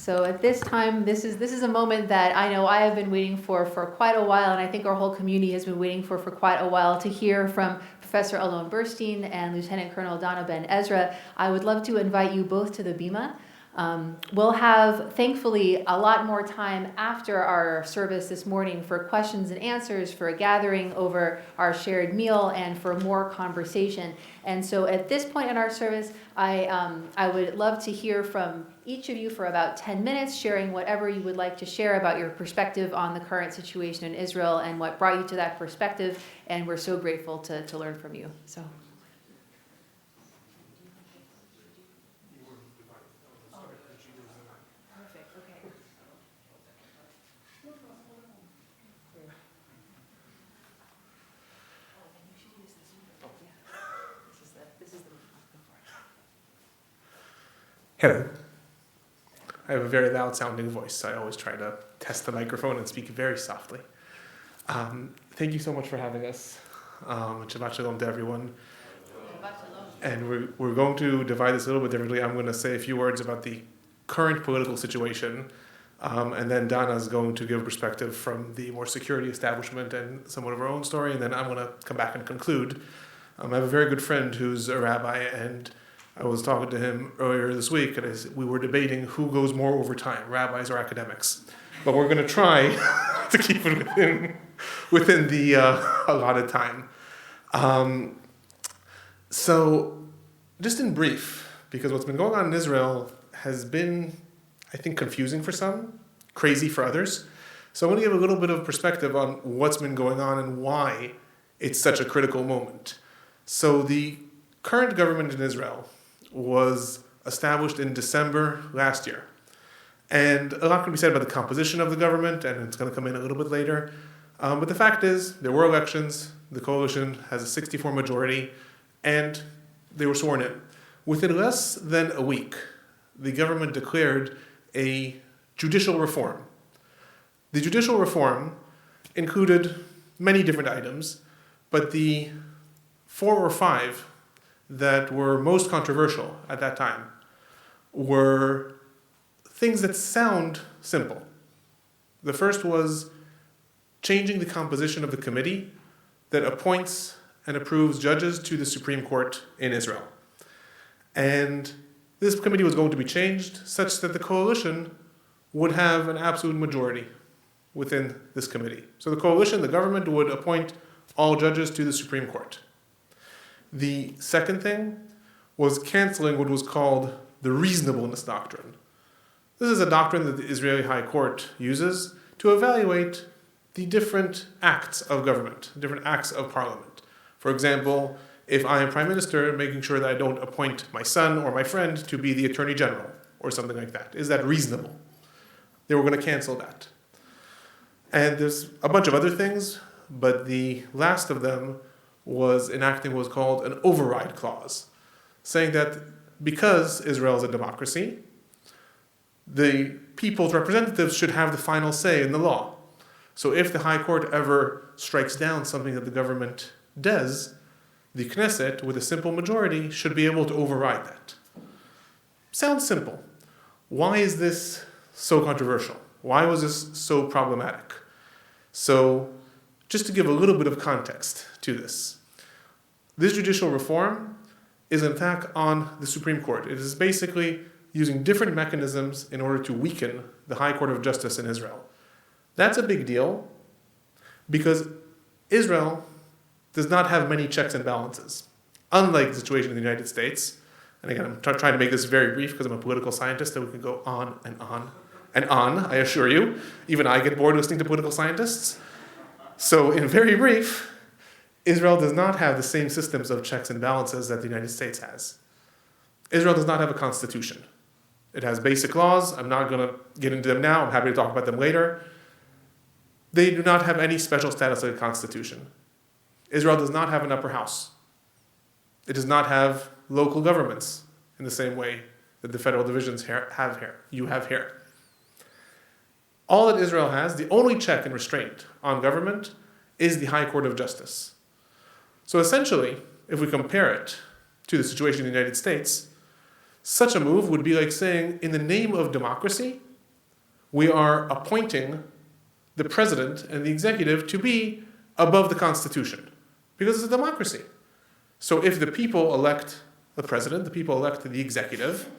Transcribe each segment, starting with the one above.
So at this time, this is a moment that I know I have been waiting for quite a while, and I think our whole community has been waiting for quite a while, to hear from Professor Alon Burstein and Lieutenant Colonel Donna Ben Ezra. I would love to invite you both to the Bima. We'll have, thankfully, a lot more time after our service this morning for questions and answers, for a gathering over our shared meal, and for more conversation. And so at this point in our service, I would love to hear from each of you for about 10 minutes, sharing whatever you would like to share about your perspective on the current situation in Israel and what brought you to that perspective. And we're so grateful to learn from you. So. Hello. I have a very loud sounding voice, so I always try to test the microphone and speak very softly. Thank you so much for having us. Shabbat Shalom to everyone. And we're going to divide this a little bit differently. I'm going to say a few words about the current political situation, and then Donna is going to give perspective from the more security establishment and somewhat of our own story, and then I'm going to come back and conclude. I have a very good friend who's a rabbi, and I was talking to him earlier this week, and we were debating who goes more overtime, rabbis or academics. But we're going to try to keep it within the allotted time. So, just in brief, because what's been going on in Israel has been, I think, confusing for some, crazy for others. So I want to give a little bit of perspective on what's been going on and why it's such a critical moment. So the current government in Israel was established in December last year. And a lot can be said about the composition of the government, and it's going to come in a little bit later. But the fact is, there were elections, the coalition has a 64 majority, and they were sworn in. Within less than a week, the government declared a judicial reform. The judicial reform included many different items, but the 4 or 5 that were most controversial at that time were things that sound simple. The first was changing the composition of the committee that appoints and approves judges to the Supreme Court in Israel. And this committee was going to be changed such that the coalition would have an absolute majority within this committee. So the coalition, the government, would appoint all judges to the Supreme Court. The second thing was canceling what was called the reasonableness doctrine. This is a doctrine that the Israeli High Court uses to evaluate the different acts of government, different acts of parliament. For example, if I am prime minister, making sure that I don't appoint my son or my friend to be the attorney general or something like that. Is that reasonable? They were going to cancel that. And there's a bunch of other things, but the last of them was enacting what was called an override clause, saying that because Israel is a democracy, the people's representatives should have the final say in the law. So if the High Court ever strikes down something that the government does, the Knesset, with a simple majority, should be able to override that. Sounds simple. Why is this so controversial? Why was this so problematic? So, just to give a little bit of context to this judicial reform is an attack on the Supreme Court. It is basically using different mechanisms in order to weaken the High Court of Justice in Israel. That's a big deal because Israel does not have many checks and balances. Unlike the situation in the United States, and again, I'm trying to make this very brief because I'm a political scientist and we can go on and on and on, I assure you. Even I get bored listening to political scientists. So in very brief, Israel does not have the same systems of checks and balances that the United States has. Israel does not have a constitution. It has basic laws. I'm not going to get into them now. I'm happy to talk about them later. They do not have any special status like a constitution. Israel does not have an upper house. It does not have local governments in the same way that the federal divisions you have here. All that Israel has, the only check and restraint on government, is the High Court of Justice. So essentially, if we compare it to the situation in the United States, such a move would be like saying, in the name of democracy, we are appointing the president and the executive to be above the Constitution, because it's a democracy. So if the people elect the president, the people elect the executive,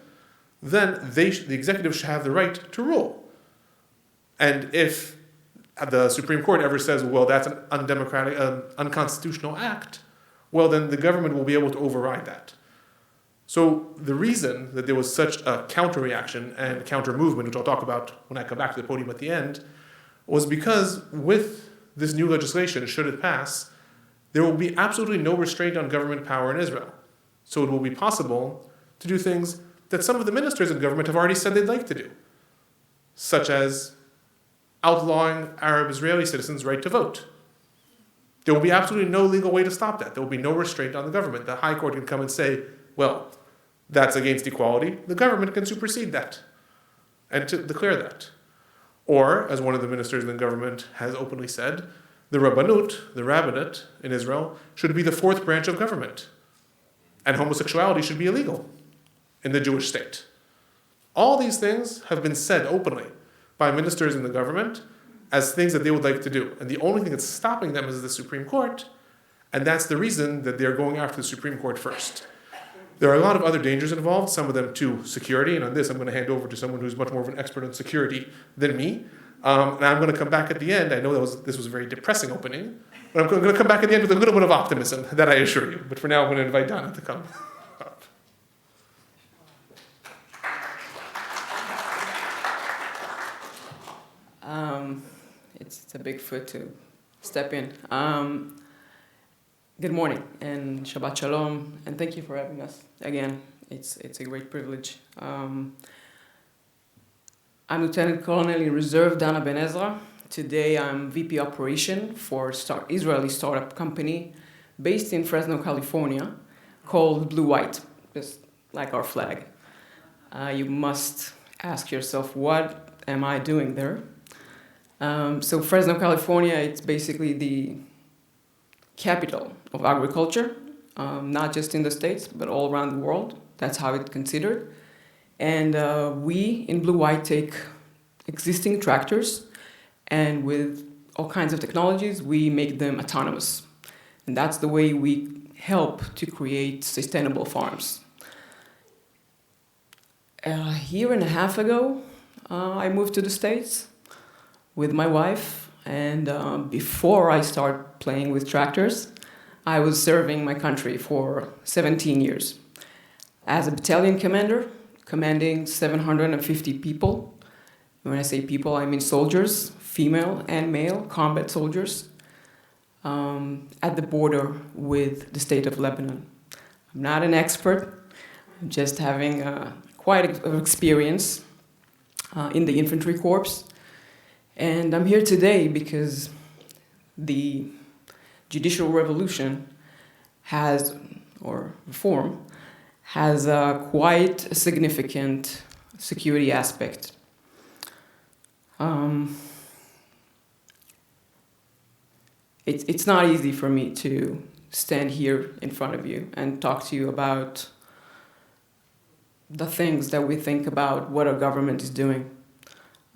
then the executive should have the right to rule. And if the Supreme Court ever says, well, that's an undemocratic, unconstitutional act, well, then the government will be able to override that. So the reason that there was such a counter-reaction and counter-movement, which I'll talk about when I come back to the podium at the end, was because with this new legislation, should it pass, there will be absolutely no restraint on government power in Israel. So it will be possible to do things that some of the ministers in government have already said they'd like to do, such as outlawing Arab Israeli citizens' right to vote. There will be absolutely no legal way to stop that. There will be no restraint on the government. The High Court can come and say, well, that's against equality. The government can supersede that and to declare that. Or, as one of the ministers in the government has openly said, the Rabbanut, the rabbinate in Israel, should be the fourth branch of government. And homosexuality should be illegal in the Jewish state. All these things have been said openly by ministers in the government as things that they would like to do. And the only thing that's stopping them is the Supreme Court, and that's the reason that they're going after the Supreme Court first. There are a lot of other dangers involved, some of them to security, and on this I'm going to hand over to someone who's much more of an expert on security than me. And I'm going to come back at the end. I know this was a very depressing opening, but I'm going to come back at the end with a little bit of optimism, that I assure you. But for now, I'm going to invite Donna to come up. It's a big foot to step in. Good morning and Shabbat Shalom, and thank you for having us again. It's a great privilege. I'm Lieutenant Colonel in Reserve Dana Ben Ezra. Today I'm VP Operation for Israeli startup company based in Fresno, California, called Blue White, just like our flag. You must ask yourself, what am I doing there? So Fresno, California, it's basically the capital of agriculture, not just in the States, but all around the world. That's how it's considered. And we in Blue White take existing tractors, and with all kinds of technologies, we make them autonomous. And that's the way we help to create sustainable farms. A year and a half ago, I moved to the States with my wife, and before I started playing with tractors, I was serving my country for 17 years as a battalion commander, commanding 750 people. When I say people, I mean soldiers, female and male combat soldiers, at the border with the state of Lebanon. I'm not an expert, I'm just having quite an experience in the infantry corps. And I'm here today because the judicial revolution has, or reform, has quite a significant security aspect. It's not easy for me to stand here in front of you and talk to you about the things that we think about what our government is doing.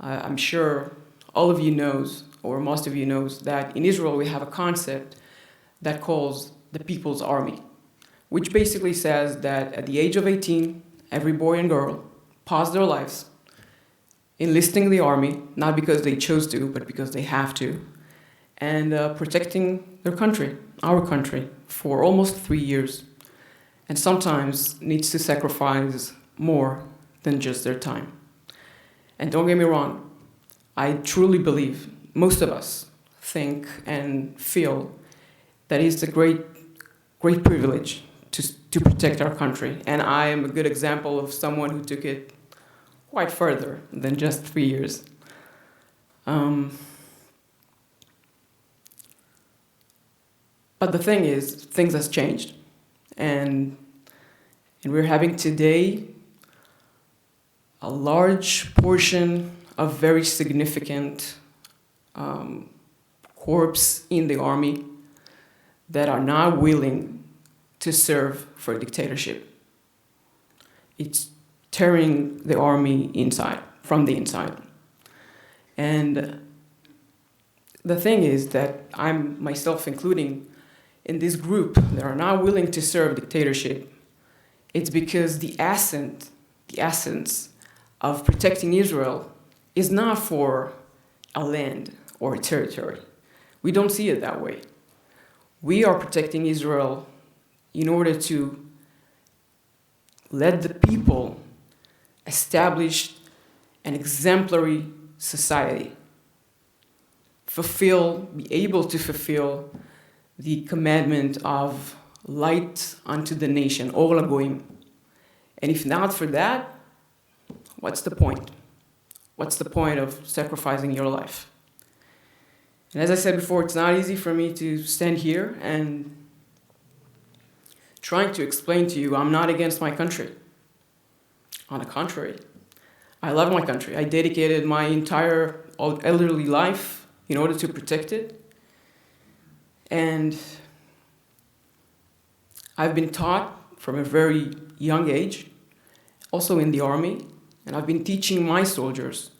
I'm sure all of you knows, or most of you knows, that in Israel we have a concept that calls the People's Army, which basically says that at the age of 18, every boy and girl pause their lives, enlisting the army, not because they chose to, but because they have to, and protecting their country, our country, for almost 3 years, and sometimes needs to sacrifice more than just their time. And don't get me wrong, I truly believe, most of us think and feel that it's a great privilege to protect our country. And I am a good example of someone who took it quite further than just 3 years. But the thing is, things has changed. And we're having today a large portion of very significant corps in the army that are not willing to serve for a dictatorship. It's tearing the army inside, from the inside. And the thing is that I'm myself including in this group that are not willing to serve dictatorship. It's because the essence of protecting Israel is not for a land or a territory. We don't see it that way. We are protecting Israel in order to let the people establish an exemplary society, be able to fulfill the commandment of light unto the nation, Or LaGoyim. And if not for that, what's the point? What's the point of sacrificing your life? And as I said before, it's not easy for me to stand here and trying to explain to you I'm not against my country. On the contrary, I love my country. I dedicated my entire elderly life in order to protect it. And I've been taught from a very young age, also in the army, and I've been teaching my soldiers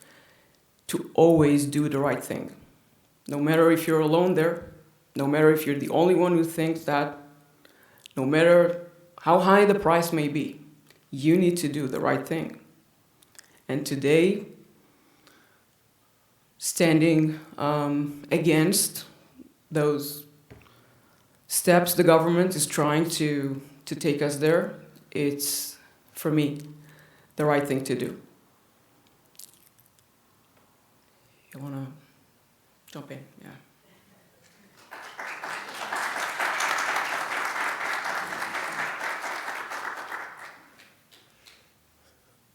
to always do the right thing. No matter if you're alone there, no matter if you're the only one who thinks that, no matter how high the price may be, you need to do the right thing. And today, standing against those steps the government is trying to take us there, it's, for me, the right thing to do. You want to jump in? Yeah.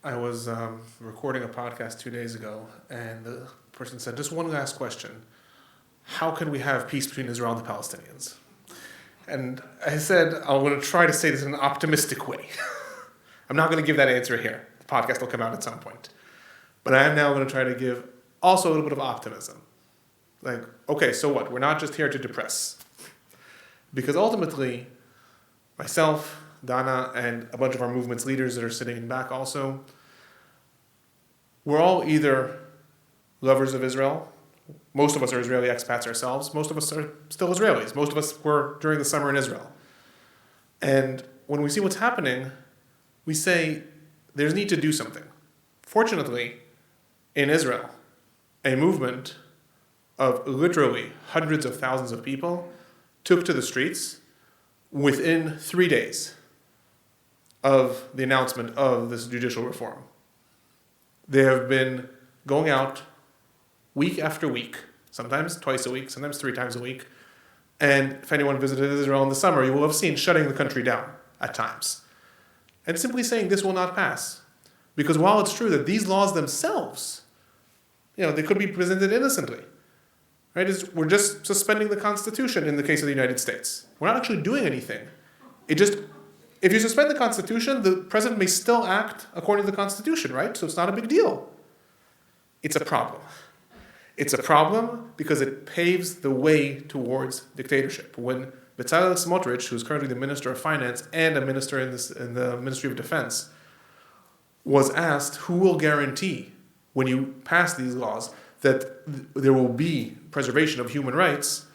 I was recording a podcast 2 days ago, and the person said, just one last question. How can we have peace between Israel and the Palestinians? And I said, I'm going to try to say this in an optimistic way. I'm not going to give that answer here. The podcast will come out at some point. But I am now going to try to give also a little bit of optimism. Like, okay, so what? We're not just here to depress. Because ultimately, myself, Dana, and a bunch of our movement's leaders that are sitting in back also, we're all either lovers of Israel. Most of us are Israeli expats ourselves. Most of us are still Israelis. Most of us were during the summer in Israel. And when we see what's happening, we say there's need to do something. Fortunately, in Israel, a movement of literally hundreds of thousands of people took to the streets within 3 days of the announcement of this judicial reform. They have been going out week after week, sometimes twice a week, sometimes 3 times a week. And if anyone visited Israel in the summer, you will have seen shutting the country down at times. And simply saying this will not pass. Because while it's true that these laws themselves, they could be presented innocently. Right? We're just suspending the Constitution in the case of the United States. We're not actually doing anything. If you suspend the Constitution, the president may still act according to the Constitution, right? So it's not a big deal. It's a problem. It's a problem because it paves the way towards dictatorship. When Bezalel Smotrich, who's currently the Minister of Finance and a minister in the Ministry of Defense, was asked who will guarantee when you pass these laws that there will be preservation of human rights,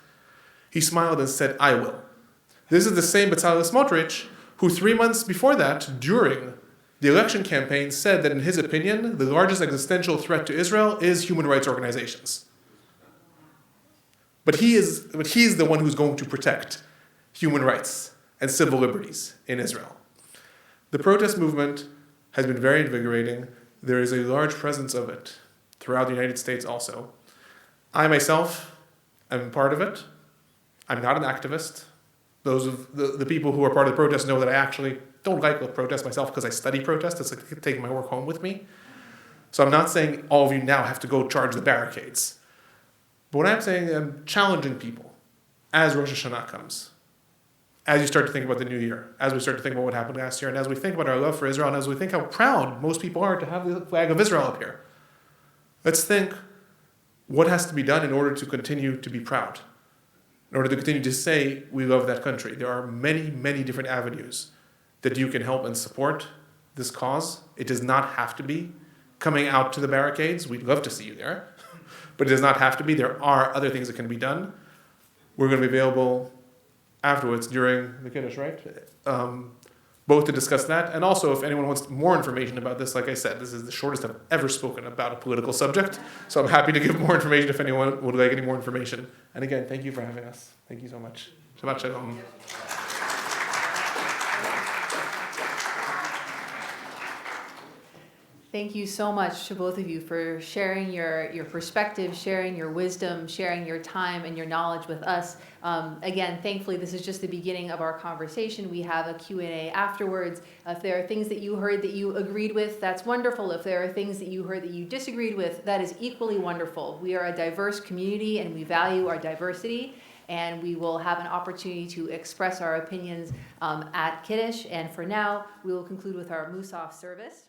he smiled and said, I will. This is the same Bezalel Smotrich who 3 months before that, during the election campaign, said that in his opinion, the largest existential threat to Israel is human rights organizations. But he's the one who's going to protect human rights and civil liberties in Israel. The protest movement has been very invigorating. There is a large presence of it throughout the United States also. I myself am part of it. I'm not an activist. Those of the people who are part of the protest know that I actually don't like the protest myself because I study protest. It's like taking my work home with me. So I'm not saying all of you now have to go charge the barricades. But what I'm saying, I'm challenging people as Rosh Hashanah comes, as you start to think about the new year, as we start to think about what happened last year, and as we think about our love for Israel, and as we think how proud most people are to have the flag of Israel up here. Let's think what has to be done in order to continue to be proud, in order to continue to say we love that country. There are many, many different avenues that you can help and support this cause. It does not have to be coming out to the barricades. We'd love to see you there. but it does not have to be. There are other things that can be done. We're going to be available afterwards during the Kiddush, right? Both to discuss that, and also if anyone wants more information about this, like I said, this is the shortest I've ever spoken about a political subject, so I'm happy to give more information if anyone would like any more information. And again, thank you for having us. Thank you so much. Shabbat shalom. Thank you so much to both of you for sharing your perspective, sharing your wisdom, sharing your time and your knowledge with us. Again, thankfully, this is just the beginning of our conversation. We have a Q&A afterwards. If there are things that you heard that you agreed with, that's wonderful. If there are things that you heard that you disagreed with, that is equally wonderful. We are a diverse community and we value our diversity. And we will have an opportunity to express our opinions at Kiddush. And for now, we will conclude with our Musaf service.